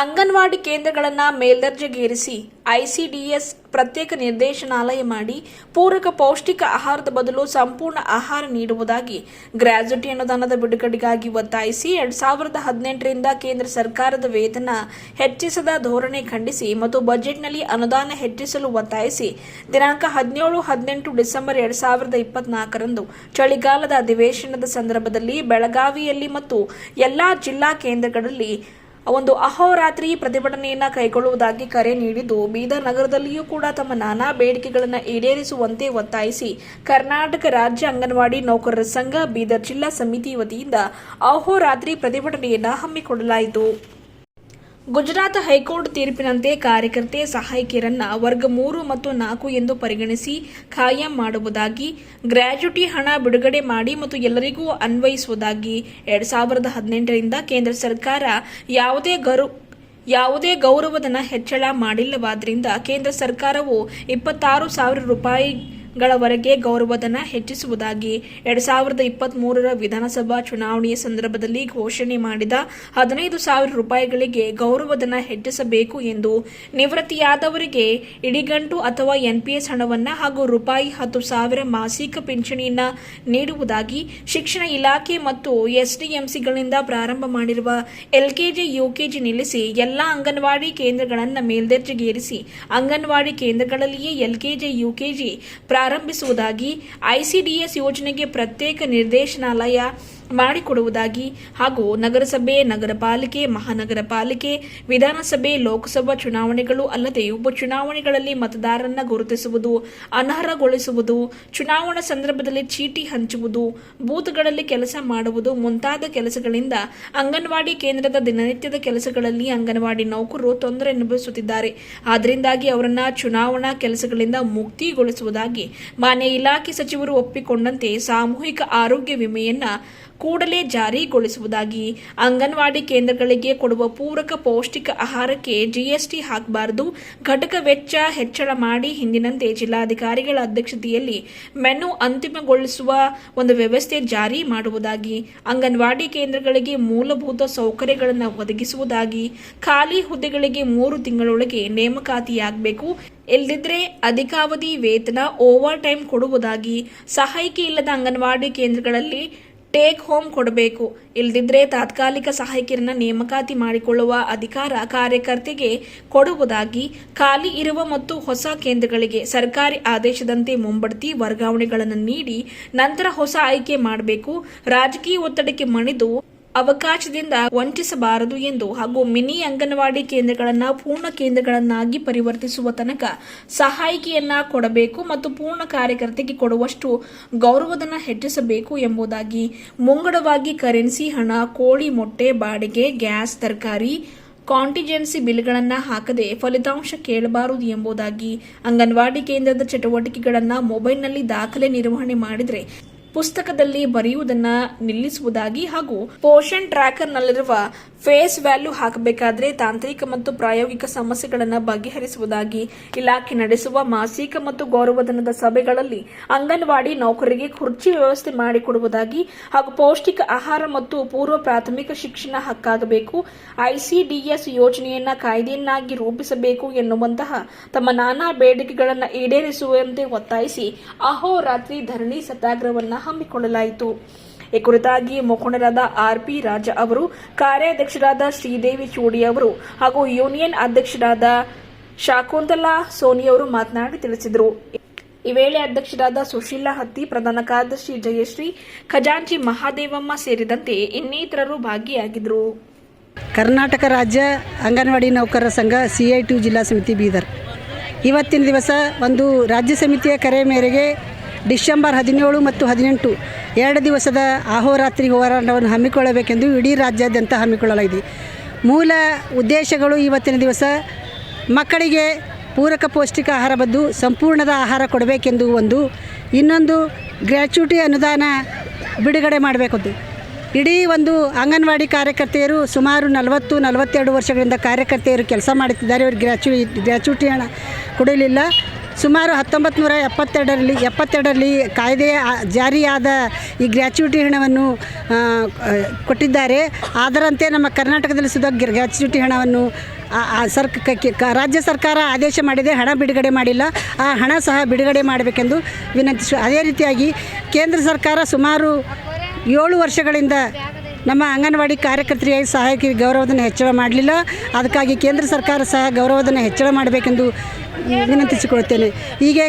ಅಂಗನವಾಡಿ ಕೇಂದ್ರಗಳನ್ನು ಮೇಲ್ದರ್ಜೆಗೇರಿಸಿ ಐಸಿಡಿಎಸ್ ಪ್ರತ್ಯೇಕ ನಿರ್ದೇಶನಾಲಯ ಮಾಡಿ ಪೂರಕ ಪೌಷ್ಟಿಕ ಆಹಾರದ ಬದಲು ಸಂಪೂರ್ಣ ಆಹಾರ ನೀಡುವುದಾಗಿ ಗ್ರಾಜ್ಯುಟಿ ಅನುದಾನದ ಬಿಡುಗಡೆಗಾಗಿ ಒತ್ತಾಯಿಸಿ 2018ರಿಂದ ಕೇಂದ್ರ ಸರ್ಕಾರದ ವೇತನ ಹೆಚ್ಚಿಸದ ಧೋರಣೆ ಖಂಡಿಸಿ ಮತ್ತು ಬಜೆಟ್ನಲ್ಲಿ ಅನುದಾನ ಹೆಚ್ಚಿಸಲು ಒತ್ತಾಯಿಸಿ ದಿನಾಂಕ 17-18 ಡಿಸೆಂಬರ್ 2024ರಂದು ಚಳಿಗಾಲದ ಅಧಿವೇಶನದ ಸಂದರ್ಭದಲ್ಲಿ ಬೆಳಗಾವಿಯಲ್ಲಿ ಮತ್ತು ಎಲ್ಲಾ ಜಿಲ್ಲಾ ಕೇಂದ್ರಗಳಲ್ಲಿ ಒಂದು ಅಹೋರಾತ್ರಿ ಪ್ರತಿಭಟನೆಯನ್ನು ಕೈಗೊಳ್ಳುವುದಾಗಿ ಕರೆ ನೀಡಿದ್ದು, ಬೀದರ್ ನಗರದಲ್ಲಿಯೂ ಕೂಡ ತಮ್ಮ ನಾನಾ ಬೇಡಿಕೆಗಳನ್ನು ಈಡೇರಿಸುವಂತೆ ಒತ್ತಾಯಿಸಿ ಕರ್ನಾಟಕ ರಾಜ್ಯ ಅಂಗನವಾಡಿ ನೌಕರರ ಸಂಘ ಬೀದರ್ ಜಿಲ್ಲಾ ಸಮಿತಿ ವತಿಯಿಂದ ಅಹೋರಾತ್ರಿ ಪ್ರತಿಭಟನೆಯನ್ನು ಹಮ್ಮಿಕೊಳ್ಳಲಾಯಿತು. ಗುಜರಾತ್ ಹೈಕೋರ್ಟ್ ತೀರ್ಪಿನಂತೆ ಕಾರ್ಯಕರ್ತೆ ಸಹಾಯಕಿಯರನ್ನ ವರ್ಗ 3 ಮತ್ತು 4 ಎಂದು ಪರಿಗಣಿಸಿ ಖಾಯಂ ಮಾಡುವುದಾಗಿ, ಗ್ರಾಜ್ಯುಟಿ ಹಣ ಬಿಡುಗಡೆ ಮಾಡಿ ಮತ್ತು ಎಲ್ಲರಿಗೂ ಅನ್ವಯಿಸುವುದಾಗಿ 2018ರಿಂದ ಕೇಂದ್ರ ಸರ್ಕಾರ ಯಾವುದೇ ಗೌರವಧನ ಹೆಚ್ಚಳ ಮಾಡಿಲ್ಲವಾದ್ದರಿಂದ ಕೇಂದ್ರ ಸರ್ಕಾರವು 26,000 ರೂಪಾಯಿಗಳವರೆಗೆ ಗೌರವಧನ ಹೆಚ್ಚಿಸುವುದಾಗಿ 2023ರ ವಿಧಾನಸಭಾ ಚುನಾವಣೆಯ ಸಂದರ್ಭದಲ್ಲಿ ಘೋಷಣೆ ಮಾಡಿದ 15,000 ರೂಪಾಯಿಗಳಿಗೆ ಗೌರವಧನ ಹೆಚ್ಚಿಸಬೇಕು ಎಂದು, ನಿವೃತ್ತಿಯಾದವರಿಗೆ ಇಡಿಗಂಟು ಅಥವಾ ಎನ್ಪಿಎಸ್ ಹಣವನ್ನು ಹಾಗೂ ರೂಪಾಯಿ 10,000 ಮಾಸಿಕ ಪಿಂಚಣಿಯನ್ನು ನೀಡುವುದಾಗಿ, ಶಿಕ್ಷಣ ಇಲಾಖೆ ಮತ್ತು ಎಸ್ಡಿಎಂಸಿಗಳಿಂದ ಪ್ರಾರಂಭ ಮಾಡಿರುವ ಎಲ್ಕೆಜಿ ಯುಕೆಜಿ ನಿಲ್ಲಿಸಿ ಎಲ್ಲಾ ಅಂಗನವಾಡಿ ಕೇಂದ್ರಗಳನ್ನು ಮೇಲ್ದರ್ಜೆಗೇರಿಸಿ ಅಂಗನವಾಡಿ ಕೇಂದ್ರಗಳಲ್ಲಿಯೇ ಎಲ್ಕೆಜಿ ಯುಕೆಜಿ ಪ್ರಾರಂಭಿಸುವುದಾಗಿ, ಐಸಿಡಿಎಸ್ ಯೋಜನೆಗೆ ಪ್ರತ್ಯೇಕ ನಿರ್ದೇಶನಾಲಯ ಮಾಡಿಕೊಡುವುದಾಗಿ ಹಾಗೂ ನಗರಸಭೆ, ನಗರ ಪಾಲಿಕೆ, ಮಹಾನಗರ ಪಾಲಿಕೆ, ವಿಧಾನಸಭೆ, ಲೋಕಸಭಾ ಚುನಾವಣೆಗಳು ಅಲ್ಲದೆ ಉಪಚುನಾವಣೆಗಳಲ್ಲಿ ಮತದಾರರನ್ನು ಗುರುತಿಸುವುದು, ಅನರ್ಹಗೊಳಿಸುವುದು, ಚುನಾವಣಾ ಸಂದರ್ಭದಲ್ಲಿ ಚೀಟಿ ಹಂಚುವುದು, ಬೂತ್ಗಳಲ್ಲಿ ಕೆಲಸ ಮಾಡುವುದು ಮುಂತಾದ ಕೆಲಸಗಳಿಂದ ಅಂಗನವಾಡಿ ಕೇಂದ್ರದ ದಿನನಿತ್ಯದ ಕೆಲಸಗಳಲ್ಲಿ ಅಂಗನವಾಡಿ ನೌಕರರು ತೊಂದರೆ ಅನುಭವಿಸುತ್ತಿದ್ದಾರೆ. ಆದ್ದರಿಂದಾಗಿ ಅವರನ್ನು ಚುನಾವಣಾ ಕೆಲಸಗಳಿಂದ ಮುಕ್ತಿಗೊಳಿಸುವುದಾಗಿ ಮಾನ್ಯ ಇಲಾಖೆ ಸಚಿವರು ಒಪ್ಪಿಕೊಂಡಂತೆ ಸಾಮೂಹಿಕ ಆರೋಗ್ಯ ವಿಮೆಯನ್ನ ಕೂಡಲೇ ಜಾರಿಗೊಳಿಸುವುದಾಗಿ, ಅಂಗನವಾಡಿ ಕೇಂದ್ರಗಳಿಗೆ ಕೊಡುವ ಪೂರಕ ಪೌಷ್ಟಿಕ ಆಹಾರಕ್ಕೆ ಜಿಎಸ್ಟಿ ಹಾಕಬಾರದು, ಘಟಕ ವೆಚ್ಚ ಹೆಚ್ಚಳ ಮಾಡಿ ಹಿಂದಿನಂತೆ ಜಿಲ್ಲಾಧಿಕಾರಿಗಳ ಅಧ್ಯಕ್ಷತೆಯಲ್ಲಿ ಮೆನು ಅಂತಿಮಗೊಳಿಸುವ ಒಂದು ವ್ಯವಸ್ಥೆ ಜಾರಿ ಮಾಡುವುದಾಗಿ, ಅಂಗನವಾಡಿ ಕೇಂದ್ರಗಳಿಗೆ ಮೂಲಭೂತ ಸೌಕರ್ಯಗಳನ್ನು ಒದಗಿಸುವುದಾಗಿ, ಖಾಲಿ ಹುದ್ದೆಗಳಿಗೆ 3 ತಿಂಗಳೊಳಗೆ ನೇಮಕಾತಿಯಾಗಬೇಕು, ಇಲ್ಲದಿದ್ದರೆ ಅಧಿಕಾವಧಿ ವೇತನ ಓವರ್ ಟೈಮ್ ಕೊಡುವುದಾಗಿ, ಸಹಾಯಕಿ ಇಲ್ಲದ ಅಂಗನವಾಡಿ ಕೇಂದ್ರಗಳಲ್ಲಿ ಟೇಕ್ ಹೋಮ್ ಕೊಡಬೇಕು, ಇಲ್ಲದಿದ್ದರೆ ತಾತ್ಕಾಲಿಕ ಸಹಾಯಕಿಯರನ್ನ ನೇಮಕಾತಿ ಮಾಡಿಕೊಳ್ಳುವ ಅಧಿಕಾರ ಕಾರ್ಯಕರ್ತೆಗೆ ಕೊಡುವುದಾಗಿ, ಖಾಲಿ ಇರುವ ಮತ್ತು ಹೊಸ ಕೇಂದ್ರಗಳಿಗೆ ಸರ್ಕಾರಿ ಆದೇಶದಂತೆ ಮುಂಬಡ್ತಿ ವರ್ಗಾವಣೆಗಳನ್ನು ನೀಡಿ ನಂತರ ಹೊಸ ಆಯ್ಕೆ ಮಾಡಬೇಕು, ರಾಜಕೀಯ ಒತ್ತಡಕ್ಕೆ ಮಣಿದು ಅವಕಾಶದಿಂದ ವಂಚಿಸಬಾರದು ಎಂದು ಹಾಗೂ ಮಿನಿ ಅಂಗನವಾಡಿ ಕೇಂದ್ರಗಳನ್ನು ಪೂರ್ಣ ಕೇಂದ್ರಗಳನ್ನಾಗಿ ಪರಿವರ್ತಿಸುವ ತನಕ ಸಹಾಯಕಿಯನ್ನ ಕೊಡಬೇಕು ಮತ್ತು ಪೂರ್ಣ ಕಾರ್ಯಕರ್ತೆಗೆ ಕೊಡುವಷ್ಟು ಗೌರವಧನ ಹೆಚ್ಚಿಸಬೇಕು ಎಂಬುದಾಗಿ, ಮುಂಗಡವಾಗಿ ಕರೆನ್ಸಿ ಹಣ, ಕೋಳಿ ಮೊಟ್ಟೆ ಬಾಡಿಗೆ, ಗ್ಯಾಸ್, ತರಕಾರಿ, ಕಾಂಟಿಜೆನ್ಸಿ ಬಿಲ್ಗಳನ್ನು ಹಾಕದೆ ಫಲಿತಾಂಶ ಕೇಳಬಾರದು ಎಂಬುದಾಗಿ, ಅಂಗನವಾಡಿ ಕೇಂದ್ರದ ಚಟುವಟಿಕೆಗಳನ್ನು ಮೊಬೈಲ್ನಲ್ಲಿ ದಾಖಲೆ ನಿರ್ವಹಣೆ ಮಾಡಿದರೆ ಪುಸ್ತಕದಲ್ಲಿ ಬರೆಯುವುದನ್ನು ನಿಲ್ಲಿಸುವುದಾಗಿ ಹಾಗೂ ಪೋಷನ್ ಟ್ರ್ಯಾಕರ್ನಲ್ಲಿರುವ ಫೇಸ್ ವ್ಯಾಲ್ಯೂ ಹಾಕಬೇಕಾದರೆ ತಾಂತ್ರಿಕ ಮತ್ತು ಪ್ರಾಯೋಗಿಕ ಸಮಸ್ಯೆಗಳನ್ನು ಬಗೆಹರಿಸುವುದಾಗಿ, ಇಲಾಖೆ ನಡೆಸುವ ಮಾಸಿಕ ಮತ್ತು ಗೌರವಧನದ ಸಭೆಗಳಲ್ಲಿ ಅಂಗನವಾಡಿ ನೌಕರರಿಗೆ ಕುರ್ಚಿ ವ್ಯವಸ್ಥೆ ಮಾಡಿಕೊಡುವುದಾಗಿ ಹಾಗೂ ಪೌಷ್ಟಿಕ ಆಹಾರ ಮತ್ತು ಪೂರ್ವ ಪ್ರಾಥಮಿಕ ಶಿಕ್ಷಣ ಹಕ್ಕಾಗಬೇಕು, ಐಸಿಡಿಎಸ್ ಯೋಜನೆಯನ್ನ ಕಾಯ್ದೆಯನ್ನಾಗಿ ರೂಪಿಸಬೇಕು ಎನ್ನುವಂತಹ ತಮ್ಮ ನಾನಾ ಬೇಡಿಕೆಗಳನ್ನು ಈಡೇರಿಸುವಂತೆ ಒತ್ತಾಯಿಸಿ ಅಹೋರಾತ್ರಿ ಧರಣಿ ಸತ್ಯಾಗ್ರಹವನ್ನು ಹಮ್ಮಿಕೊಳ್ಳಲಾಯಿತು. ಈ ಕುರಿತಾಗಿ ಮುಖಂಡರಾದ ಆರ್ಪಿ ರಾಜ ಅವರು, ಕಾರ್ಯಾಧ್ಯಕ್ಷರಾದ ಶ್ರೀದೇವಿ ಚೂಡಿ ಅವರು ಹಾಗೂ ಯೂನಿಯನ್ ಅಧ್ಯಕ್ಷರಾದ ಶಾಕುಂತಲಾ ಸೋನಿಯವರು ಮಾತನಾಡಿ ತಿಳಿಸಿದರು. ಈ ವೇಳೆ ಅಧ್ಯಕ್ಷರಾದ ಸುಶೀಲಾ ಹತ್ತಿ, ಪ್ರಧಾನ ಕಾರ್ಯದರ್ಶಿ ಜಯಶ್ರೀ, ಖಜಾಂಚಿ ಮಹಾದೇವಮ್ಮ ಸೇರಿದಂತೆ ಇನ್ನಿತರರು ಭಾಗಿಯಾಗಿದ್ದರು. ಕರ್ನಾಟಕ ರಾಜ್ಯ ಅಂಗನವಾಡಿ ನೌಕರರ ಸಂಘ CI2 ಜಿಲ್ಲಾ ಸಮಿತಿ ಬೀದರ್ ಇವತ್ತಿನ ದಿವಸ ಒಂದು ರಾಜ್ಯ ಸಮಿತಿಯ ಕರೆ ಮೇರೆಗೆ ಡಿಸೆಂಬರ್ 17 ಮತ್ತು 18 2 ದಿವಸದ ಅಹೋರಾತ್ರಿ ಹೋರಾಟವನ್ನು ಹಮ್ಮಿಕೊಳ್ಳಬೇಕೆಂದು ಇಡೀ ರಾಜ್ಯಾದ್ಯಂತ ಹಮ್ಮಿಕೊಳ್ಳಲಾಗಿದೆ. ಮೂಲ ಉದ್ದೇಶಗಳು ಇವತ್ತಿನ ದಿವಸ ಮಕ್ಕಳಿಗೆ ಪೂರಕ ಪೌಷ್ಟಿಕ ಆಹಾರ ಬದ್ದು ಸಂಪೂರ್ಣದ ಆಹಾರ ಕೊಡಬೇಕೆಂದು ಒಂದು, ಇನ್ನೊಂದು ಗ್ರ್ಯಾಚ್ಯುಟಿ ಅನುದಾನ ಬಿಡುಗಡೆ ಮಾಡಬೇಕಂದು. ಇಡೀ ಒಂದು ಅಂಗನವಾಡಿ ಕಾರ್ಯಕರ್ತೆಯರು ಸುಮಾರು 40-42 ವರ್ಷಗಳಿಂದ ಕಾರ್ಯಕರ್ತೆಯರು ಕೆಲಸ ಮಾಡುತ್ತಿದ್ದಾರೆ. ಅವರು ಗ್ರ್ಯಾಚ್ಯುಟಿ ಹಣ ಕೊಡಲಿಲ್ಲ. ಸುಮಾರು 1972ರಲ್ಲಿ ಕಾಯ್ದೆ ಜಾರಿಯಾದ ಈ ಗ್ರ್ಯಾಚ್ಯುಟಿ ಹಣವನ್ನು ಕೊಟ್ಟಿದ್ದಾರೆ. ಅದರಂತೆ ನಮ್ಮ ಕರ್ನಾಟಕದಲ್ಲಿ ಸುಧಾ ಗ್ರ್ಯಾಚ್ಯುಟಿ ಹಣವನ್ನು ರಾಜ್ಯ ಸರ್ಕಾರ ಆದೇಶ ಮಾಡಿದೆ, ಹಣ ಬಿಡುಗಡೆ ಮಾಡಿಲ್ಲ. ಆ ಹಣ ಸಹ ಬಿಡುಗಡೆ ಮಾಡಬೇಕೆಂದು ವಿನಂತಿಸಿ, ಅದೇ ರೀತಿಯಾಗಿ ಕೇಂದ್ರ ಸರ್ಕಾರ ಸುಮಾರು 7 ವರ್ಷಗಳಿಂದ ನಮ್ಮ ಅಂಗನವಾಡಿ ಕಾರ್ಯಕರ್ತರಿಗೆ ಸಹಾಯಕರಿಗೆ ಗೌರವಧನ ಹೆಚ್ಚಳ ಮಾಡಲಿಲ್ಲ. ಅದಕ್ಕಾಗಿ ಕೇಂದ್ರ ಸರ್ಕಾರ ಸಹ ಗೌರವಧನ ಹೆಚ್ಚಳ ಮಾಡಬೇಕೆಂದು ವಿನಂತಿಸಿಕೊಳ್ತೇನೆ. ಹೀಗೆ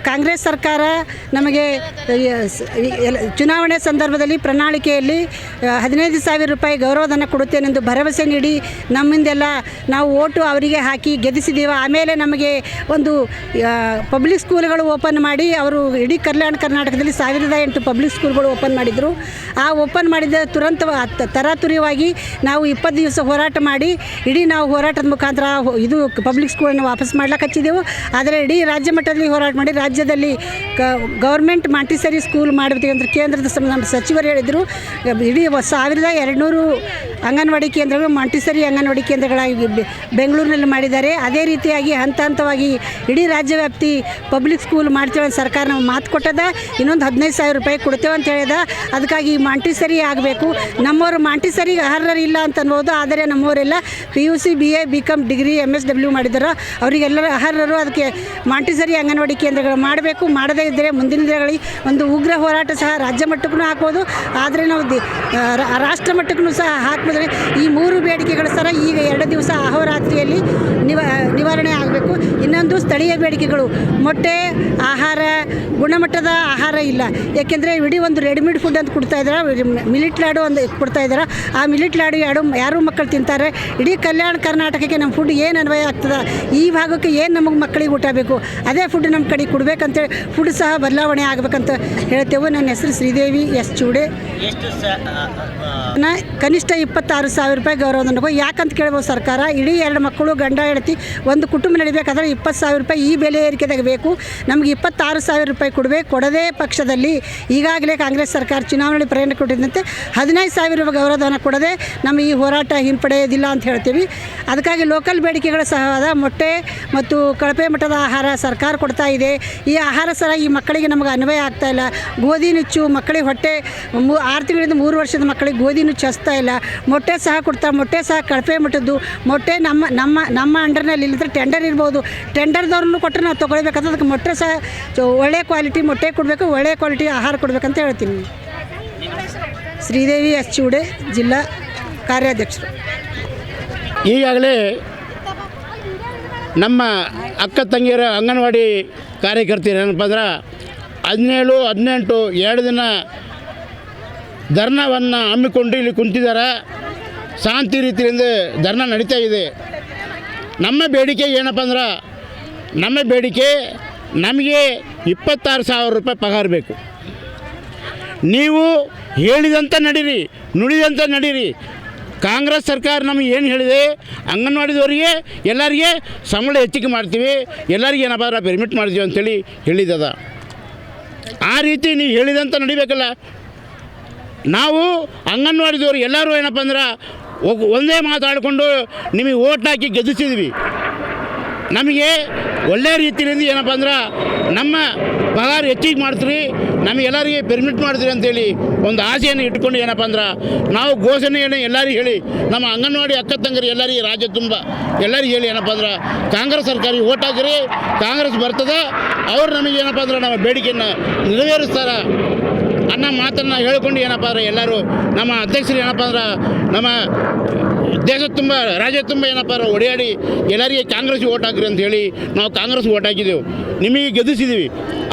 ಕಾಂಗ್ರೆಸ್ ಸರ್ಕಾರ ನಮಗೆ ಚುನಾವಣೆ ಸಂದರ್ಭದಲ್ಲಿ ಪ್ರಣಾಳಿಕೆಯಲ್ಲಿ 15,000 ರೂಪಾಯಿ ಗೌರವಧನ ಕೊಡುತ್ತೇನೆಂದು ಭರವಸೆ ನೀಡಿ ನಮ್ಮಿಂದೆಲ್ಲ ನಾವು ಓಟು ಅವರಿಗೆ ಹಾಕಿ ಗೆಲ್ಲಿಸಿದ್ದೀವಿ. ಆಮೇಲೆ ನಮಗೆ ಒಂದು ಪಬ್ಲಿಕ್ ಸ್ಕೂಲ್ಗಳು ಓಪನ್ ಮಾಡಿ ಅವರು ಇಡೀ ಕಲ್ಯಾಣ ಕರ್ನಾಟಕದಲ್ಲಿ 1008 ಪಬ್ಲಿಕ್ ಸ್ಕೂಲ್ಗಳು ಓಪನ್ ಮಾಡಿದರು. ಆ ಓಪನ್ ಮಾಡಿದ ತರಾತುರಿಯಾಗಿ ನಾವು 20 ದಿವಸ ಹೋರಾಟ ಮಾಡಿ ನಾವು ಹೋರಾಟದ ಮುಖಾಂತರ ಇದು ಪಬ್ಲಿಕ್ ಸ್ಕೂಲನ್ನು ವಾಪಸ್ ಮಾಡ್ಲಿಕ್ಕೆ ಹಚ್ಚಿದ್ದೆವು. ಆದರೆ ಇಡೀ ರಾಜ್ಯ ಮಟ್ಟದಲ್ಲಿ ಹೋರಾಟ ಮಾಡಿ ರಾಜ್ಯದಲ್ಲಿ ಗೌರ್ಮೆಂಟ್ ಮಾಂಟಿಸರಿ ಸ್ಕೂಲ್ ಮಾಡಬೇಕಂದ್ರೆ ಕೇಂದ್ರದ ನಮ್ಮ ಸಚಿವರು ಹೇಳಿದರು. ಇಡೀ 1200 ಅಂಗನವಾಡಿ ಕೇಂದ್ರಗಳು ಮಾಂಟಿಸರಿ ಅಂಗನವಾಡಿ ಕೇಂದ್ರಗಳಾಗಿ ಬೆಂಗಳೂರಿನಲ್ಲಿ ಮಾಡಿದ್ದಾರೆ. ಅದೇ ರೀತಿಯಾಗಿ ಹಂತವಾಗಿ ಇಡೀ ರಾಜ್ಯ ವ್ಯಾಪ್ತಿ ಪಬ್ಲಿಕ್ ಸ್ಕೂಲ್ ಮಾಡ್ತೇವೆ ಅಂತ ಸರ್ಕಾರ ನಾವು ಮಾತು ಕೊಟ್ಟದ. ಇನ್ನೊಂದು 15,000 ರೂಪಾಯಿ ಕೊಡ್ತೇವೆ ಅಂತ ಹೇಳಿದ. ಅದಕ್ಕಾಗಿ ಮಾಂಟಿಸರಿ ಆಗಬೇಕು. ನಮ್ಮವರು ಮಾಂಟಿಸರಿಗೆ ಅರ್ಹರಿಲ್ಲ ಅಂತ ಅನ್ಬೋದು. ಆದರೆ ನಮ್ಮವರೆಲ್ಲ PUC BA BCom degree MSW ಮಾಡಿದ್ದಾರೆ. ಅವರಿಗೆಲ್ಲರೂ ಅರ್ಹರು. ಅದಕ್ಕೆ ಮಾಂಟಿಸರಿ ಅಂಗನವಾಡಿ ಕೇಂದ್ರಗಳು ಮಾಡಬೇಕು. ಮಾಡದೇ ಇದ್ದರೆ ಮುಂದಿನ ದಿನಗಳಲ್ಲಿ ಒಂದು ಉಗ್ರ ಹೋರಾಟ ಸಹ ರಾಜ್ಯ ಮಟ್ಟಕ್ಕೂ ಹಾಕ್ಬೋದು. ಆದರೆ ನಾವು ರಾಷ್ಟ್ರ ಮಟ್ಟಕ್ಕೂ ಸಹ ಹಾಕ್ಬೋದ್ರೆ ಈ 3 ಬೇಡಿಕೆಗಳು ಸಹ ಈಗ 2 ದಿವಸ ಅಹೋರಾತ್ರಿಯಲ್ಲಿ ನಿವಾರಣೆ ಆಗಬೇಕು. ಇನ್ನೊಂದು ಸ್ಥಳೀಯ ಬೇಡಿಕೆಗಳು, ಮೊಟ್ಟೆ ಆಹಾರ, ಗುಣಮಟ್ಟದ ಆಹಾರ ಇಲ್ಲ. ಯಾಕೆಂದರೆ ಇಡೀ ಒಂದು ರೆಡಿಮೇಡ್ ಫುಡ್ ಅಂತ ಕೊಡ್ತಾ ಇದ್ದಾರೆ. ಮಿಲಿಟ್ ಲಾಡು ಒಂದು ಕೊಡ್ತಾ ಇದ್ದಾರೆ. ಆ ಮಿಲಿಟ್ ಲಾಡು ಯಾರು ಮಕ್ಕಳು ತಿಂತಾರೆ? ಇಡೀ ಕಲ್ಯಾಣ ಕರ್ನಾಟಕಕ್ಕೆ ನಮ್ಮ ಫುಡ್ ಏನು ಅನ್ವಯ ಆಗ್ತದೆ? ಈ ಭಾಗಕ್ಕೆ ಏನು ನಮಗೆ ಮಕ್ಕಳಿಗೆ ಊಟ ಬೇಕು ಅದೇ ಫುಡ್ ನಮ್ಮ ಕಡೆ ಕೊಡಬೇಕಂತೇಳಿ ಫುಡ್ ಸಹ ಬದಲಾವಣೆ ಆಗಬೇಕಂತ ಹೇಳ್ತೇವೆ. ನನ್ನ ಹೆಸರು ಶ್ರೀದೇವಿ S. ಚೂಡೆ. ಕನಿಷ್ಠ 26,000 ರೂಪಾಯಿ ಗೌರವಧನ. ಯಾಕಂತ ಕೇಳ್ಬೋದು ಸರ್ಕಾರ. ಇಡೀ 2 ಮಕ್ಕಳು ಗಂಡ ಹೆಂಡತಿ ಒಂದು ಕುಟುಂಬ ನಡಿಬೇಕಾದ್ರೆ 20,000 ರೂಪಾಯಿ ಈ ಬೆಲೆ ಏರಿಕೆದಾಗ ಬೇಕು. ನಮಗೆ 26,000 ರೂಪಾಯಿ ಕೊಡಬೇಕು. ಕೊಡದೇ ಪಕ್ಷದಲ್ಲಿ ಈಗಾಗಲೇ ಕಾಂಗ್ರೆಸ್ ಸರ್ಕಾರ ಚುನಾವಣೆ ಪ್ರೇರಣೆ ಕೊಟ್ಟಿದ್ದಂತೆ 15,000 ರೂಪಾಯಿ ಗೌರವಧನ ಕೊಡದೆ ನಮ್ಮ ಈ ಹೋರಾಟ ಹಿಂಪಡೆಯೋದಿಲ್ಲ ಅಂತ ಹೇಳ್ತೀವಿ. ಅದಕ್ಕಾಗಿ ಲೋಕಲ್ ಬೇಡಿಕೆಗಳು ಸಹ ಅದ. ಮೊಟ್ಟೆ ಮತ್ತು ಕಳಪೆ ಮಟ್ಟದ ಆಹಾರ ಸರ್ಕಾರ ಕೊಡ್ತಾ ಇದೆ. ಈ ಆಹಾರ ಸಹ ಈ ಮಕ್ಕಳಿಗೆ ನಮಗೆ ಅನ್ವಯ ಆಗ್ತಾ ಇಲ್ಲ. ಗೋಧಿ ನುಚ್ಚು ಮಕ್ಕಳಿಗೆ ಹೊಟ್ಟೆ 6 ತಿಂಗಳಿಂದ 3 ವರ್ಷದ ಮಕ್ಕಳಿಗೆ ಗೋಧಿ ನುಚ್ಚು ಹಚ್ತಾ ಇಲ್ಲ. ಮೊಟ್ಟೆ ಸಹ ಕೊಡ್ತಾರೆ. ಮೊಟ್ಟೆ ಸಹ ಕಳಪೆ ಮಟ್ಟದ್ದು ಮೊಟ್ಟೆ ನಮ್ಮ ಅಂಡರ್ನಲ್ಲಿ ಇಲ್ಲದ್ರೆ ಟೆಂಡರ್ ಇರ್ಬೋದು. ಟೆಂಡರ್ದವ್ರನ್ನು ಕೊಟ್ಟರೆ ನಾವು ತೊಗೊಳ್ಬೇಕಾದ್ರೆ ಅದಕ್ಕೆ ಮೊಟ್ಟೆ ಸಹ ಒಳ್ಳೆ ಕ್ವಾಲಿಟಿ ಮೊಟ್ಟೆ ಕೊಡಬೇಕು, ಒಳ್ಳೆ ಕ್ವಾಲಿಟಿ ಆಹಾರ ಕೊಡಬೇಕಂತ ಹೇಳ್ತೀನಿ. ಶ್ರೀದೇವಿ S. ಚೂಡೆ, ಜಿಲ್ಲಾ ಕಾರ್ಯಾಧ್ಯಕ್ಷರು. ಈಗಾಗಲೇ ನಮ್ಮ ಅಕ್ಕ ತಂಗಿಯರ ಅಂಗನವಾಡಿ ಕಾರ್ಯಕರ್ತರು ಏನಪ್ಪ ಅಂದ್ರೆ 17, 18 2 ದಿನ ಧರ್ನಾವನ್ನು ಹಮ್ಮಿಕೊಂಡು ಇಲ್ಲಿ ಕುಂತಿದ್ದಾರೆ. ಶಾಂತಿ ರೀತಿಯಿಂದ ಧರ್ನಾ ನಡೀತಾ ಇದೆ. ನಮ್ಮ ಬೇಡಿಕೆ ಏನಪ್ಪ ಅಂದ್ರೆ ನಮಗೆ 26,000 ರೂಪಾಯಿ ಪಗಾರ ಬೇಕು. ನೀವು ಹೇಳಿದಂತೆ ನಡೀರಿ, ನುಡಿದಂತೆ ನಡೀರಿ. ಕಾಂಗ್ರೆಸ್ ಸರ್ಕಾರ ನಮಗೆ ಏನು ಹೇಳಿದೆ, ಅಂಗನವಾಡಿದವರಿಗೆ ಎಲ್ಲರಿಗೆ ಸಂಬಳ ಹೆಚ್ಚಿಗೆ ಮಾಡ್ತೀವಿ, ಎಲ್ಲರಿಗೆ ಏನಪ್ಪ ಪರ್ಮಿಟ್ ಮಾಡ್ತೀವಿ ಅಂಥೇಳಿ ಹೇಳಿದದ. ಆ ರೀತಿ ನೀವು ಹೇಳಿದಂತ ನಡಿಬೇಕಲ್ಲ. ನಾವು ಅಂಗನವಾಡಿದವರು ಎಲ್ಲರೂ ಏನಪ್ಪ ಅಂದ್ರೆ ಒಂದೇ ಮಾತಾಡಿಕೊಂಡು ನಿಮಗೆ ಓಟ್ ಹಾಕಿ ಗೆಲ್ಲಿಸಿದ್ವಿ. ನಮಗೆ ಒಳ್ಳೆಯ ರೀತಿಯಿಂದ ಏನಪ್ಪ ಅಂದ್ರೆ ನಮ್ಮ ಪಗಾರ ಹೆಚ್ಚಿಗೆ ಮಾಡ್ತೀರಿ, ನಮಗೆಲ್ಲರಿಗೆ ಪರ್ಮಿಟ್ ಮಾಡ್ತೀರಿ ಅಂತೇಳಿ ಒಂದು ಆಸೆಯನ್ನು ಇಟ್ಕೊಂಡು ಏನಪ್ಪ ಅಂದ್ರೆ ನಾವು ಘೋಷಣೆಯನ್ನು ಎಲ್ಲರಿಗೂ ಹೇಳಿ ನಮ್ಮ ಅಂಗನವಾಡಿ ಅಕ್ಕ ತಂಗರಿ ಎಲ್ಲರಿಗೆ ರಾಜ್ಯ ತುಂಬ ಎಲ್ಲರಿಗೆ ಹೇಳಿ ಏನಪ್ಪ ಅಂದ್ರೆ ಕಾಂಗ್ರೆಸ್ ಸರ್ಕಾರಕ್ಕೆ ಓಟ್ ಹಾಕಿರಿ, ಕಾಂಗ್ರೆಸ್ ಬರ್ತದೆ, ಅವ್ರು ನಮಗೆ ಏನಪ್ಪ ಅಂದ್ರೆ ನಮ್ಮ ಬೇಡಿಕೆಯನ್ನು ನೆರವೇರಿಸ್ತಾರೆ ಅನ್ನೋ ಮಾತನ್ನು ಹೇಳ್ಕೊಂಡು ಏನಪ್ಪ ಅಂದ್ರೆ ಎಲ್ಲರೂ ನಮ್ಮ ಅಧ್ಯಕ್ಷರು ಏನಪ್ಪ ಅಂದ್ರೆ ನಮ್ಮ ದೇಶ ತುಂಬ ರಾಜ್ಯ ತುಂಬ ಏನಪ್ಪ ಅಂದ್ರೆ ಓಡಾಡಿ ಎಲ್ಲರಿಗೆ ಕಾಂಗ್ರೆಸ್ಗೆ ಓಟ್ ಹಾಕಿರಿ ಅಂತ ಹೇಳಿ ನಾವು ಕಾಂಗ್ರೆಸ್ಗೆ ಓಟ್ ಹಾಕಿದ್ದೆವು, ನಿಮಗೆ ಗೆಲ್ಲಿಸಿದ್ದೀವಿ.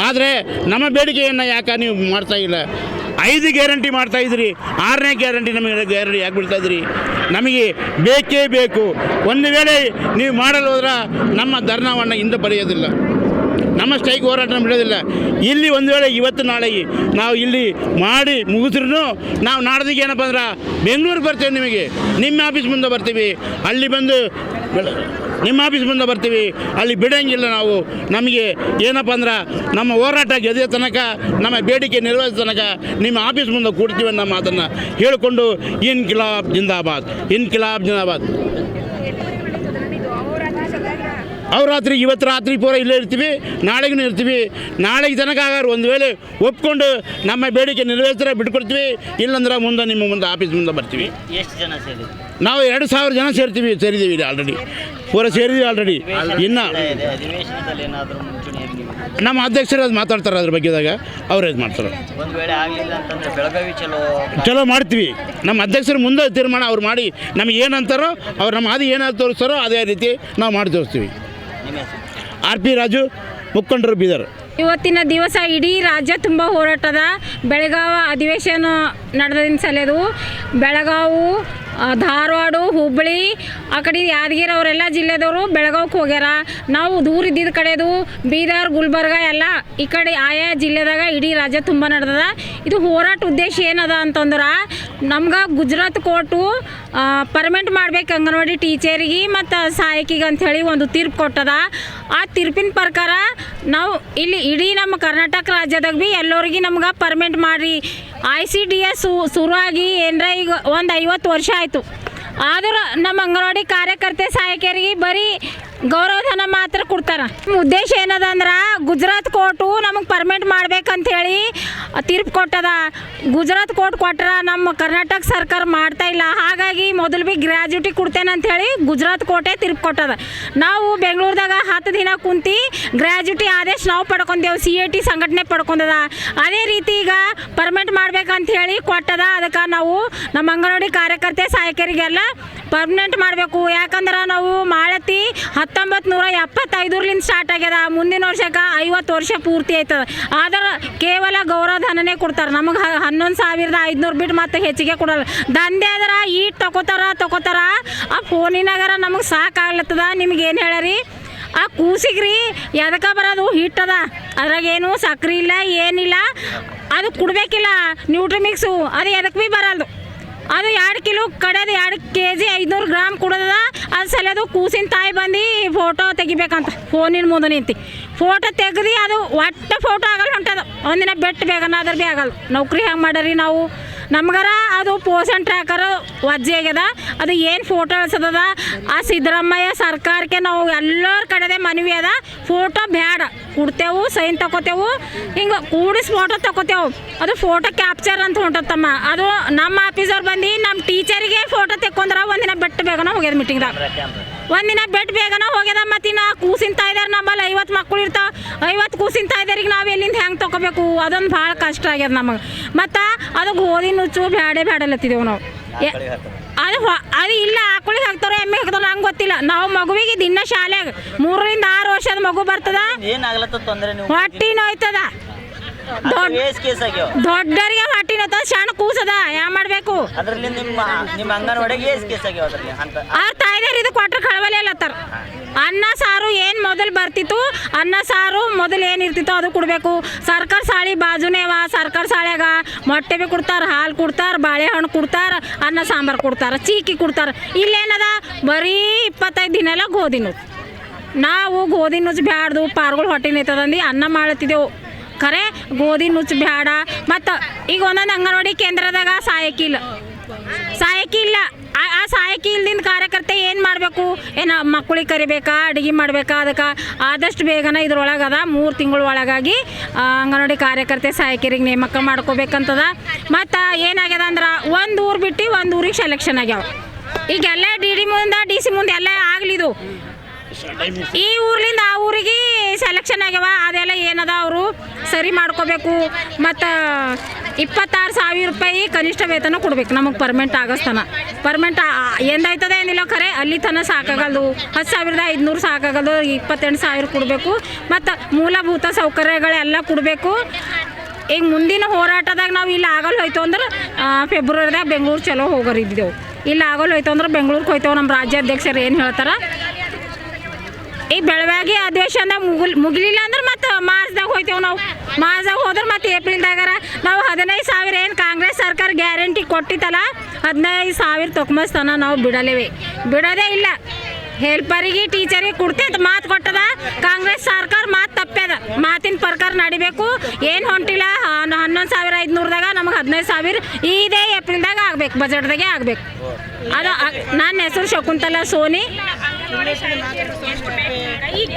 ಆದರೆ ನಮ್ಮ ಬೇಡಿಕೆಯನ್ನು ಯಾಕೆ ನೀವು ಮಾಡ್ತಾಯಿಲ್ಲ? 5 ಗ್ಯಾರಂಟಿ ಮಾಡ್ತಾಯಿದ್ರಿ, 6ನೇ ಗ್ಯಾರಂಟಿ ನಮಗೆ ಗ್ಯಾರಂಟಿ ಯಾಕೆ ಬಿಡ್ತಾಯಿದ್ರಿ? ನಮಗೆ ಬೇಕೇ ಬೇಕು. ಒಂದು ವೇಳೆ ನೀವು ಮಾಡಲು ಹೋದ್ರೆ ನಮ್ಮ ಧರ್ನಾವನ್ನು ಹಿಂದೆ ಪಡೆಯೋದಿಲ್ಲ, ನಮ್ಮ ಸ್ಟ್ರೈಕ್ ಹೋರಾಟ ಬಿಡೋದಿಲ್ಲ. ಇಲ್ಲಿ ಒಂದು ವೇಳೆ ಇವತ್ತು ನಾಳೆ ನಾವು ಇಲ್ಲಿ ಮಾಡಿ ಮುಗಿಸ್ರೂ ನಾವು ನಾಡ್ದಿಗೆ ಏನಪ್ಪ ಅಂದ್ರೆ ಬೆಂಗಳೂರಿಗೆ ಬರ್ತೇವೆ, ನಿಮಗೆ ನಿಮ್ಮ ಆಫೀಸ್ ಮುಂದೆ ಬರ್ತೀವಿ, ಅಲ್ಲಿ ಬಂದು ನಿಮ್ಮ ಆಫೀಸ್ ಮುಂದೆ ಬರ್ತೀವಿ, ಅಲ್ಲಿ ಬಿಡೋಂಗಿಲ್ಲ ನಾವು. ನಮಗೆ ಏನಪ್ಪ ಅಂದ್ರೆ ನಮ್ಮ ಹೋರಾಟ ಗೆದ್ದ ತನಕ, ನಮ್ಮ ಬೇಡಿಕೆ ನೆರವೇರಿಸ ತನಕ ನಿಮ್ಮ ಆಫೀಸ್ ಮುಂದೆ ಕೂಡ್ತೀವಿ ಅನ್ನೋ ಮಾತನ್ನು ಹೇಳಿಕೊಂಡು ಇನ್ಕಿಲಾಬ್ ಜಿಂದಾಬಾದ್, ಇನ್ಕಿಲಾಬ್ ಜಿಂದಾಬಾದ್. ರಾತ್ರಿ ಇವತ್ತು ರಾತ್ರಿ ಪೂರ ಇಲ್ಲೇ ಇರ್ತೀವಿ, ನಾಳೆಗೂ ಇರ್ತೀವಿ. ನಾಳೆಗೆ ತನಕ ಆಗಾರು ಒಂದು ವೇಳೆ ಒಪ್ಕೊಂಡು ನಮ್ಮ ಬೇಡಿಕೆ ನೆರವೇರಿಸಿದ್ರೆ ಬಿಟ್ಕೊಡ್ತೀವಿ, ಇಲ್ಲಾಂದ್ರೆ ಮುಂದೆ ನಿಮ್ಮ ಮುಂದೆ ಆಫೀಸ್ ಮುಂದೆ ಬರ್ತೀವಿ. ಎಷ್ಟು ಜನ ಸೇರಿದ್ರು? ನಾವು 2000 ಜನ ಸೇರಿದ್ದೀವಿ ಇಲ್ಲಿ ಆಲ್ರೆಡಿ, ಪೂರ ಸೇರಿದ್ದೀವಿ ಆಲ್ರೆಡಿ. ಇನ್ನು ಅಧಿವೇಶನದಲ್ಲಿ ಏನಾದರೂ ಮುಂಚೂಣಿಯಲ್ಲಿ ನಮ್ಮ ಅಧ್ಯಕ್ಷರು ಅದು ಮಾತಾಡ್ತಾರೆ, ಅದ್ರ ಬಗ್ಗೆದಾಗ ಅವ್ರು ಇದು ಮಾಡ್ತಾರೆ. ಒಂದು ವೇಳೆ ಆಗಲಿಲ್ಲ ಅಂತಂದರೆ ಬೆಳಗಾವಿ ಚಲೋ ಮಾಡ್ತೀವಿ. ನಮ್ಮ ಅಧ್ಯಕ್ಷರು ಮುಂದೆ ತೀರ್ಮಾನ ಅವ್ರು ಮಾಡಿ ನಮಗೆ ಏನಂತಾರೋ ಅವ್ರು ನಮ್ಮ ಹಾದಿ ಏನಾದ್ರು ತೋರಿಸ್ತಾರೋ ಅದೇ ರೀತಿ ನಾವು ಮಾಡಿ ತೋರಿಸ್ತೀವಿ. ನಿಮ್ಮ ಹೆಸರು? RP ರಾಜು, ಮುಖಂಡರು, ಬೀದರ್. ಇವತ್ತಿನ ದಿವಸ ಇಡೀ ರಾಜ್ಯ ತುಂಬ ಹೋರಾಟದ. ಬೆಳಗಾವಿ ಅಧಿವೇಶನ ನಡೆದಿನ ಸಲದು ಬೆಳಗಾವು, ಧಾರವಾಡ, ಹುಬ್ಬಳ್ಳಿ, ಆ ಕಡೆ ಯಾದಗಿರಿ ಅವರೆಲ್ಲ ಜಿಲ್ಲೆದವರು ಬೆಳಗಾವಿಗೆ ಹೋಗ್ಯಾರ. ನಾವು ದೂರ ಇದ್ದಿದ್ದ ಕಡೆದು ಬೀದರ್, ಗುಲ್ಬರ್ಗ ಎಲ್ಲ ಈ ಕಡೆ ಆಯಾ ಜಿಲ್ಲೆದಾಗ ಇಡೀ ರಾಜ್ಯ ತುಂಬ ನಡೆದದ. ಇದು ಹೋರಾಟ ಉದ್ದೇಶ ಏನದ ಅಂತಂದ್ರೆ ನಮ್ಗೆ ಗುಜರಾತ್ ಕೋರ್ಟು ಪರ್ಮನೆಂಟ್ ಮಾಡ್ಬೇಕು ಅಂಗನವಾಡಿ ಟೀಚರಿಗೆ ಮತ್ತು ಸಹಾಯಕಿಗೆ ಅಂಥೇಳಿ ಒಂದು ತೀರ್ಪು ಕೊಟ್ಟದ. ಆ ತೀರ್ಪಿನ ಪ್ರಕಾರ ನಾವು ಇಲ್ಲಿ ಇಡೀ ನಮ್ಮ ಕರ್ನಾಟಕ ರಾಜ್ಯದಾಗ ಭೀ ಎಲ್ಲರಿಗೆ ನಮ್ಗೆ ಪರ್ಮನೆಂಟ್ ಮಾಡಿರಿ. ICDS ಶುರುವಾಗಿ ಏನರ ಈಗ ಒಂದು 50 ವರ್ಷ ಆಯಿತು. ಆದ್ರೆ ನಮ್ಮ ಅಂಗನವಾಡಿ ಕಾರ್ಯಕರ್ತೆ ಸಹಾಯಕಿಯರಿಗೆ ಬರೀ ಗೌರವಧನ ಮಾತ್ರ ಕೊಡ್ತಾರೆ. ಉದ್ದೇಶ ಏನದ ಅಂದ್ರೆ ಗುಜರಾತ್ ಕೋರ್ಟು ನಮಗೆ ಪರ್ಮನೆಂಟ್ ಮಾಡ್ಬೇಕಂಥೇಳಿ ತೀರ್ಪು ಕೊಟ್ಟದ. ಗುಜರಾತ್ ಕೋರ್ಟ್ ಕೊಟ್ಟರೆ ನಮ್ಮ ಕರ್ನಾಟಕ ಸರ್ಕಾರ ಮಾಡ್ತಾ ಇಲ್ಲ. ಹಾಗಾಗಿ ಮೊದಲು ಭೀ ಗ್ರ್ಯಾಜುಟಿ ಕೊಡ್ತೇನೆ ಅಂಥೇಳಿ ಗುಜರಾತ್ ಕೋರ್ಟೇ ತೀರ್ಪು ಕೊಟ್ಟದ. ನಾವು ಬೆಂಗಳೂರದಾಗ 10 ದಿನ ಕುಂತು ಗ್ರ್ಯಾಜುಟಿ ಆದೇಶ ನಾವು ಪಡ್ಕೊಂಡೇವು, CIT ಸಂಘಟನೆ ಪಡ್ಕೊಂಡದ. ಅದೇ ರೀತಿ ಈಗ ಪರ್ಮನೆಂಟ್ ಮಾಡ್ಬೇಕಂಥೇಳಿ ಕೊಟ್ಟದ. ಅದಕ್ಕೆ ನಾವು ನಮ್ಮ ಅಂಗನವಾಡಿ ಕಾರ್ಯಕರ್ತೆ ಸಹಾಯಕರಿಗೆಲ್ಲ ಪರ್ಮನೆಂಟ್ ಮಾಡಬೇಕು. ಯಾಕಂದ್ರೆ ನಾವು ಮಾಳತಿ 1975ರಿಂದ ಸ್ಟಾರ್ಟ್ ಆಗ್ಯದ. ಮುಂದಿನ ವರ್ಷಕ್ಕೆ 50 ವರ್ಷ ಪೂರ್ತಿ ಆಯ್ತದ. ಆದ್ರೆ ಕೇವಲ ಗೌರವಧನನೇ ಕೊಡ್ತಾರೆ. ನಮಗೆ 11,500 ಬಿಟ್ಟು ಮತ್ತೆ ಹೆಚ್ಚಿಗೆ ಕೊಡಲ್ಲ. ದಂಧೆ ಆದ್ರೆ ಈಟ್ ತಗೋತಾರ. ಆ ಫೋನಿನಾಗಾರ ನಮಗೆ ಸಾಕಾಗ್ಲತ್ತದ. ನಿಮ್ಗೆ ಏನು ಹೇಳರಿ, ಆ ಕೂಸಿಗ್ರಿ ಎದಕ್ಕೆ ಬರೋದು ಹಿಟ್ಟದ, ಅದ್ರಾಗೇನು ಸಕ್ರೆ ಇಲ್ಲ ಏನಿಲ್ಲ, ಅದು ಕೊಡಬೇಕಿಲ್ಲ. ನ್ಯೂಟ್ರಿಮಿಕ್ಸು ಅದು ಎದಕ್ಕೆ ಭೀ ಬರಲ್ದು. ಅದು 2 ಕಿಲೋ ಕಡೆದು 2 kg 500 ಗ್ರಾಮ್ ಕೊಡೋದ. ಅದು ಸಲದು ಕೂಸಿನ ತಾಯಿ ಬಂದು ಫೋಟೋ ತೆಗಿಬೇಕಂತ ಫೋನಿನ ಮುಂದೆ ನಿಂತು ಫೋಟೋ ತೆಗ್ದು ಅದು ಒಟ್ಟು ಫೋಟೋ ಆಗಲ್ಲ ಹೊಂಟದ. ಒಂದಿನ ಬೆಟ್ಟು ಬೇಗನ ಅದ್ರ ಭೀ ಆಗಲ್ಲ. ನೌಕರಿ ಹೆಂಗೆ ಮಾಡರಿ ನಾವು, ನಮ್ಗಾರ ಅದು ಪೋಷನ್ ಟ್ರ್ಯಾಕರ್ ವಜ್ಜೆ ಆಗ್ಯದ. ಅದು ಏನು ಫೋಟೋ ಇಳಿಸದ ಆ ಸಿದ್ದರಾಮಯ್ಯ ಸರ್ಕಾರಕ್ಕೆ ನಾವು ಎಲ್ಲರ ಕಡೆದೇ ಮನವಿ ಅದ. ಫೋಟೋ ಬ್ಯಾಡ, ಕೊಡ್ತೇವು, ಸೈನ್ ತಗೋತೇವು, ಹಿಂಗೆ ಕೂಡಿಸಿ ಫೋಟೋ ತಗೋತೇವು. ಅದು ಫೋಟೋ ಕ್ಯಾಪ್ಚರ್ ಅಂತ ಹೊಂಟತ್ತಮ್ಮ. ಅದು ನಮ್ಮ ಆಫೀಸರ್ ಬಂದು ನಮ್ಮ ಟೀಚರಿಗೆ ಫೋಟೋ ತೆಕ್ಕೊಂಡ್ರೆ ಒಂದಿನ ಬೆಟ್ಟು ಬೇಗನ ಹೋಗ್ಯದ. ಮೀಟಿಂಗ್ದಾಗ ಒಂದಿನ ಬೆಟ್ಟು ಬೇಗನ ಹೋಗ್ಯದ. ಮತ್ತು ಇನ್ನು ಕೂಸಿನ ತಾಯ್ದಾರೆ ನಮ್ಮಲ್ಲಿ 50 ಮಕ್ಕಳು ಇರ್ತಾವೆ. 50 ಕೂಸಿನ ತಾಯ್ದಾರಿಗೆ ನಾವು ಎಲ್ಲಿಂದ ಹೆಂಗೆ ತೊಗೋಬೇಕು, ಅದೊಂದು ಭಾಳ ಕಷ್ಟ ಆಗ್ಯದ ನಮಗೆ. ಮತ್ತು ಅದು ಗೋಧಿ ನುಚ್ಚು ಬ್ಯಾಡಲತ್ತಿದ್ದೇವೆ ನಾವು. ಅದು ಇಲ್ಲ, ಆಕಳಿಗೆ ಹಾಕ್ತಾರೋ ಎಮ್ಮೆ ಹಾಕ್ತಾರೋ ನಂಗೆ ಗೊತ್ತಿಲ್ಲ. ನಾವು ಮಗುವಿಗೆ ದಿನ ಶಾಲೆಗೆ 3 ರಿಂದ 6 ವರ್ಷದ ಮಗು ಬರ್ತದ, ಹೊಟ್ಟಿ ನೋಯ್ತದ. ದೊಡ್ಡರಿಗೆ ಹೊಟ್ಟಿ ನೋಯ್ತದ, ಸಣ್ಣ ಕೂಸದ, ಯಾವ ಮಾಡಬೇಕು? ಅವ್ರ ತಾಯ್ದಾರ ಇದು ಕೊಟ್ರೆ ಕಳವಲೆ ಅಲ್ಲತ್ತಾರ. ಅನ್ನ ಸಾರು ಏನು ಮೊದಲು ಬರ್ತಿತ್ತು, ಅನ್ನ ಸಾರು ಮೊದಲು ಏನಿರ್ತಿತ್ತು ಅದು ಕೊಡಬೇಕು. ಸರ್ಕಾರ ಸಾಳಿ ಬಾಜುನೇವ, ಸರ್ಕಾರ ಸಾಳ್ಯಾಗ ಮೊಟ್ಟೆ ಭೀ ಕೊಡ್ತಾರೆ, ಹಾಲು ಕೊಡ್ತಾರೆ, ಬಾಳೆಹಣ್ಣು ಕೊಡ್ತಾರೆ, ಅನ್ನ ಸಾಂಬಾರು ಕೊಡ್ತಾರೆ, ಚೀಕಿ ಕೊಡ್ತಾರೆ. ಇಲ್ಲೇನದ ಬರೀ 25 ದಿನ ಎಲ್ಲ ಗೋಧಿ ನುಚ್ಚು. ನಾವು ಗೋಧಿ ನುಚ್ಚು ಬ್ಯಾಡ್ದು, ಪಾರ್ಗಳು ಹೊಟ್ಟೆ ನಿಂತದಂದು ಅನ್ನ ಮಾಡ್ತಿದ್ದೆವು. ಖರೆ ಗೋಧಿ ನುಚ್ಚು ಬ್ಯಾಡ. ಮತ್ತು ಈಗ ಒಂದೊಂದು ಅಂಗನವಾಡಿ ಕೇಂದ್ರದಾಗ ಸಹಾಯಕಿ ಇಲ್ಲ. ಆ ಸಹಾಯಕಿ ಇಲ್ದಿಂದ ಕಾರ್ಯಕರ್ತೆ ಏನು ಮಾಡಬೇಕು? ಏನು ಮಕ್ಕಳಿಗೆ ಕರಿಬೇಕಾ, ಅಡುಗೆ ಮಾಡಬೇಕಾ? ಅದಕ್ಕೆ ಆದಷ್ಟು ಬೇಗನೆ ಇದ್ರೊಳಗದ 3 ತಿಂಗಳ ಒಳಗಾಗಿ ಅಂಗನವಾಡಿ ಕಾರ್ಯಕರ್ತೆ ಸಹಾಯಕಿರಿಗೆ ನೇಮಕ ಮಾಡ್ಕೋಬೇಕಂತದ. ಮತ್ತು ಏನಾಗ್ಯದ ಅಂದ್ರೆ ಒಂದು ಊರು ಬಿಟ್ಟು ಒಂದು ಊರಿಗೆ ಸೆಲೆಕ್ಷನ್ ಆಗ್ಯಾವ. ಈಗೆಲ್ಲ DD ಮುಂದೆ DC ಮುಂದೆ ಎಲ್ಲ ಆಗಲಿದು. ಈ ಊರ್ಲಿಂದ ಆ ಊರಿಗೆ ಸೆಲೆಕ್ಷನ್ ಆಗ್ಯಾವ. ಅದೆಲ್ಲ ಏನದ ಅವರು ಸರಿ ಮಾಡ್ಕೋಬೇಕು. ಮತ್ತು 26,000 ರೂಪಾಯಿ ಕನಿಷ್ಠ ವೇತನ ಕೊಡ್ಬೇಕು ನಮಗೆ ಪರ್ಮನೆಂಟ್ ಆಗಸ್ತನ. ಪರ್ಮನೆಂಟ್ ಎಂದಾಯ್ತದ ಏನಿಲ್ಲ, ಖರೆ ಅಲ್ಲಿ ತನಕ ಸಾಕಾಗಲ್ದು. 10,500 ಸಾಕಾಗಲ್ದು, 28,000 ಕೊಡಬೇಕು. ಮತ್ತು ಮೂಲಭೂತ ಸೌಕರ್ಯಗಳೆಲ್ಲ ಕೊಡಬೇಕು. ಈಗ ಮುಂದಿನ ಹೋರಾಟದಾಗ ನಾವು ಇಲ್ಲಿ ಆಗಲ್ಲ ಹೋಯ್ತು ಅಂದ್ರೆ ಫೆಬ್ರವರಿದಾಗ ಬೆಂಗಳೂರು ಚಲೋ ಹೋಗೋರಿದ್ದೆವು. ಇಲ್ಲಿ ಆಗಲ್ಲ ಹೋಯ್ತು ಅಂದ್ರೆ ಬೆಂಗಳೂರಿಗೆ ಹೋಯ್ತೇವೆ. ನಮ್ಮ ರಾಜ್ಯಾಧ್ಯಕ್ಷರು ಏನು ಹೇಳ್ತಾರೆ, ಈಗ ಬೆಳವಾಗಿ ಅಧಿವೇಶನದಾಗ ಮುಗಿಲಿಲ್ಲ ಅಂದ್ರೆ ಮತ್ತೆ ಮಾರ್ಚ್ದಾಗ ಹೋಯ್ತೇವೆ. ನಾವು ಮಾರ್ಚ್ದಾಗ ಹೋದ್ರೆ ಮತ್ತೆ ಏಪ್ರಿಲ್ದಾಗಾರ ನಾವು 15,000 ಏನು ಕಾಂಗ್ರೆಸ್ ಸರ್ಕಾರ ಗ್ಯಾರಂಟಿ ಕೊಟ್ಟಿತ್ತಲ್ಲ 15,000 ತೊಗೊಂಬಸ್ತಾನ ನಾವು ಬಿಡೋದೇ ಇಲ್ಲ. ಹೆಲ್ಪರಿಗೆ ಟೀಚರಿಗೆ ಕೊಡ್ತೆ ಅಂತ ಮಾತು ಕೊಟ್ಟದ ಕಾಂಗ್ರೆಸ್ ಸರ್ಕಾರ. ಮಾತು ತಪ್ಪದ, ಮಾತಿನ ಪ್ರಕಾರ ನಡಿಬೇಕು. ಏನು ಹೊಂಟಿಲ್ಲ 11,500ದಾಗ ನಮಗೆ 15,000 ಇದೇ ಏಪ್ರಿಲ್ದಾಗ ಆಗ್ಬೇಕು, ಬಜೆಟ್ದಾಗೆ ಆಗ್ಬೇಕು. ಅದು ನನ್ನ ಹೆಸರು ಶಕುಂತಲಾ ಸೋನಿ. ಅಂಗನವಾಡಿ ಶಾಲೆ ಎಷ್ಟು ಬೇಕು ಈಗ